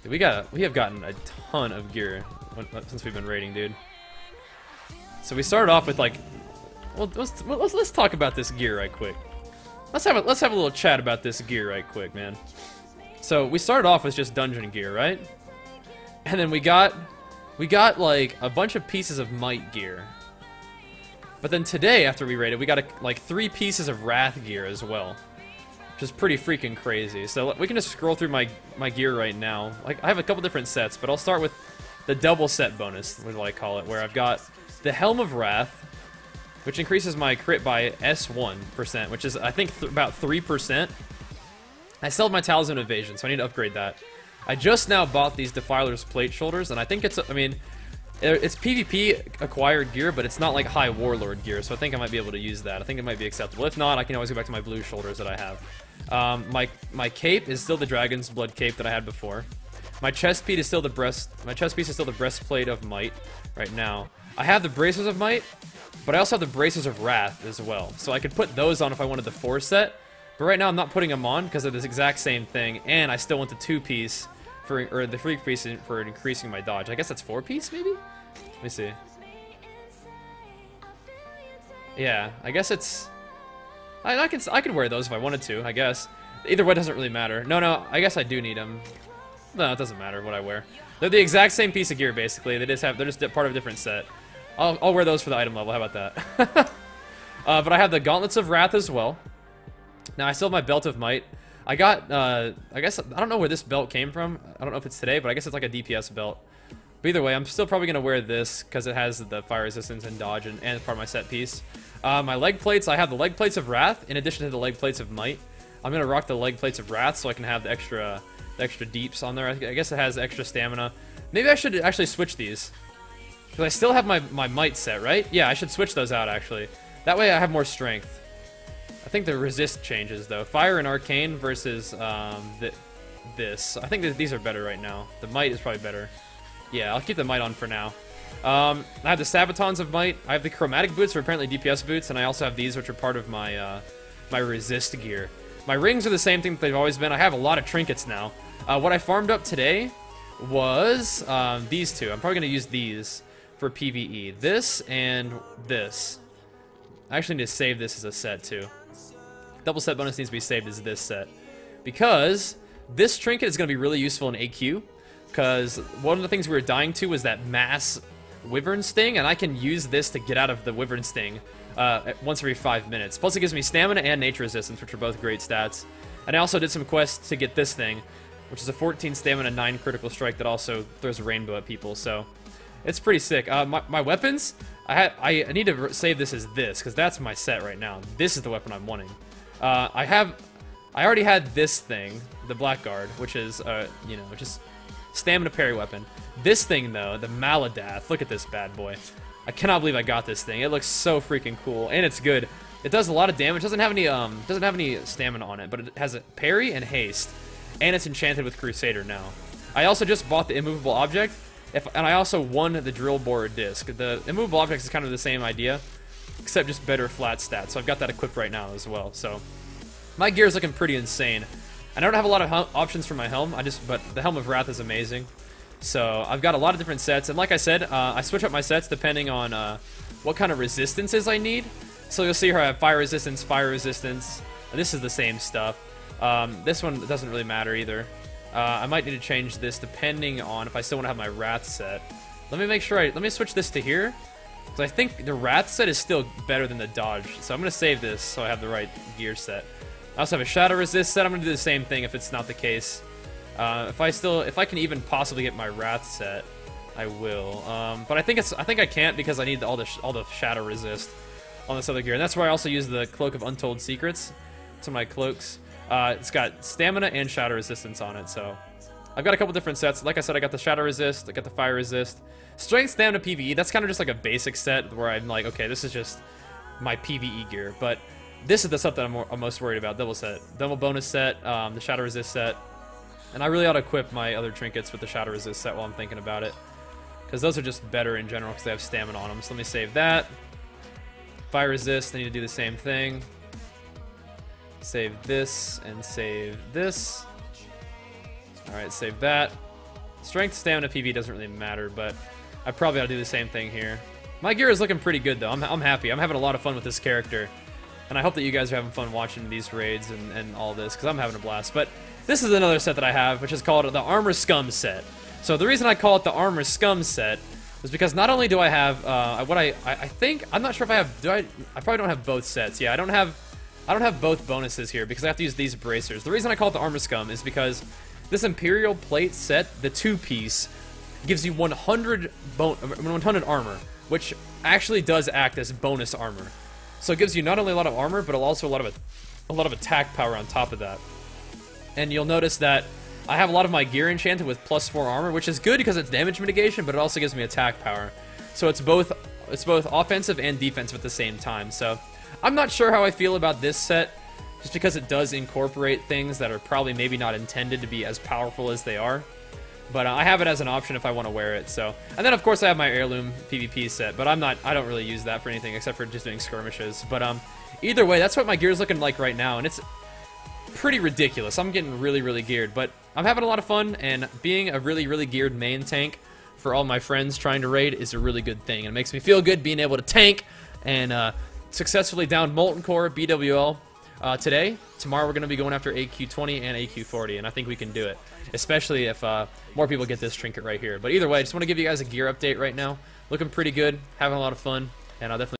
We have gotten a ton of gear since we've been raiding, dude. So we started off with like, well, let's talk about this gear right quick. Let's have a little chat about this gear right quick, man. So we started off with just dungeon gear, right? And then we got like a bunch of pieces of might gear. But then today, after we raided, we got like 3 pieces of wrath gear as well, which is pretty freaking crazy. So we can just scroll through my gear right now. Like I have a couple different sets, but I'll start with the double set bonus, what I call it, where I've got the Helm of Wrath, which increases my crit by S1%, which is I think about 3%. I still have my Talisman Evasion, so I need to upgrade that. I just now bought these Defiler's Plate Shoulders, and I think it's, I mean, it's PvP acquired gear, but it's not like high Warlord gear, so I think I might be able to use that. I think it might be acceptable. If not, I can always go back to my blue shoulders that I have. My cape is still the Dragon's Blood cape that I had before. My chest piece is still the breastplate of might right now. I have the Bracers of Might, but I also have the Bracers of Wrath as well. So I could put those on if I wanted the 4 set, but right now I'm not putting them on because of this exact same thing, and I still want the 2-piece or the 3-piece for increasing my dodge. I guess that's 4-piece maybe? Let me see. Yeah, I guess it's... I could wear those if I wanted to, I guess. Either way, it doesn't really matter. No, I guess I do need them. No, it doesn't matter what I wear. They're the exact same piece of gear, basically. They're just part of a different set. I'll wear those for the item level. How about that? But I have the Gauntlets of Wrath as well. Now, I still have my Belt of Might. I got, I guess, I don't know where this belt came from. I don't know if it's today, but I guess it's like a DPS belt. But either way, I'm still probably going to wear this because it has the fire resistance and dodge and part of my set piece. My leg plates, I have the leg plates of Wrath in addition to the leg plates of Might. I'm going to rock the leg plates of Wrath so I can have the extra deeps on there. I guess it has extra stamina. Maybe I should actually switch these. Because I still have my Might set, right? Yeah, I should switch those out, actually. That way I have more strength. I think the resist changes, though. Fire and Arcane versus this. I think that these are better right now. The Might is probably better. Yeah, I'll keep the Might on for now. I have the Sabatons of Might. I have the Chromatic Boots, which are apparently DPS boots, and I also have these, which are part of my my resist gear. My rings are the same thing that they've always been. I have a lot of trinkets now. What I farmed up today was these two. I'm probably going to use these for PvE. This and this. I actually need to save this as a set, too. Double set bonus needs to be saved as this set. Because this trinket is going to be really useful in AQ. Because one of the things we were dying to was that mass Wyvern Sting, and I can use this to get out of the Wyvern Sting once every 5 minutes. Plus it gives me stamina and nature resistance, which are both great stats. And I also did some quests to get this thing, which is a 14 stamina, 9 critical strike that also throws a rainbow at people, so it's pretty sick. My weapons, I need to save this as this, because that's my set right now. This is the weapon I'm wanting. I already had this thing, the Blackguard, which is, you know, just stamina parry weapon. This thing, though, the Maladath, look at this bad boy. I cannot believe I got this thing. It looks so freaking cool, and it's good. It does a lot of damage. Doesn't have any stamina on it, but it has a parry and haste, and it's enchanted with Crusader now. I also just bought the immovable object, and I also won the drill bore disc. The immovable object is kind of the same idea, except just better flat stats. So I've got that equipped right now as well. So my gear is looking pretty insane. And I don't have a lot of options for my helm. But the Helm of Wrath is amazing. So I've got a lot of different sets, and like I said, I switch up my sets depending on what kind of resistances I need. So you'll see here I have fire resistance, and this is the same stuff. This one doesn't really matter either. I might need to change this depending on if I still want to have my Wrath set. Let me make sure let me switch this to here, because I think the Wrath set is still better than the dodge. So I'm going to save this so I have the right gear set. I also have a Shadow Resist set. I'm going to do the same thing if it's not the case. If I can even possibly get my Wrath set, I will. But I think I can't because I need all the Shadow Resist on this other gear, and that's where I also use the Cloak of Untold Secrets to my cloaks. It's got stamina and shadow resistance on it, so I've got a couple different sets. Like I said, I got the shadow resist, I got the fire resist, strength, stamina, PvE. That's kind of just like a basic set where I'm like, okay, this is just my PvE gear. But this is the stuff that I'm most worried about. Double bonus set, the shadow resist set, and I really ought to equip my other trinkets with the shadow resist set while I'm thinking about it, because those are just better in general because they have stamina on them. So let me save that. Fire resist, I need to do the same thing. Save this and save this. Alright, save that. Strength, stamina, PV doesn't really matter, but I probably ought to do the same thing here. My gear is looking pretty good, though. I'm happy. I'm having a lot of fun with this character. And I hope that you guys are having fun watching these raids and all this, because I'm having a blast. But this is another set that I have, which is called the Armor Scum set. So the reason I call it the Armor Scum set is because not only do I have I think, I'm not sure if I have, I probably don't have both sets. Yeah, I don't have both bonuses here because I have to use these bracers. The reason I call it the Armor Scum is because this Imperial Plate set, the 2-piece, gives you 100 armor, which actually does act as bonus armor. So it gives you not only a lot of armor, but also a lot of attack power on top of that. And you'll notice that I have a lot of my gear enchanted with +4 armor, which is good because it's damage mitigation, but it also gives me attack power. So it's both offensive and defensive at the same time. So I'm not sure how I feel about this set, just because it does incorporate things that are probably maybe not intended to be as powerful as they are. But I have it as an option if I want to wear it. So, and then of course I have my heirloom PvP set, but I don't really use that for anything except for just doing skirmishes. But either way, that's what my gear is looking like right now, and it's pretty ridiculous. I'm getting really geared, but I'm having a lot of fun, and being a really geared main tank for all my friends trying to raid is a really good thing. It makes me feel good being able to tank and successfully down Molten Core BWL today. Tomorrow we're going to be going after AQ20 and AQ40, and I think we can do it, especially if more people get this trinket right here. But either way, I just want to give you guys a gear update right now. Looking pretty good, having a lot of fun, and I'll definitely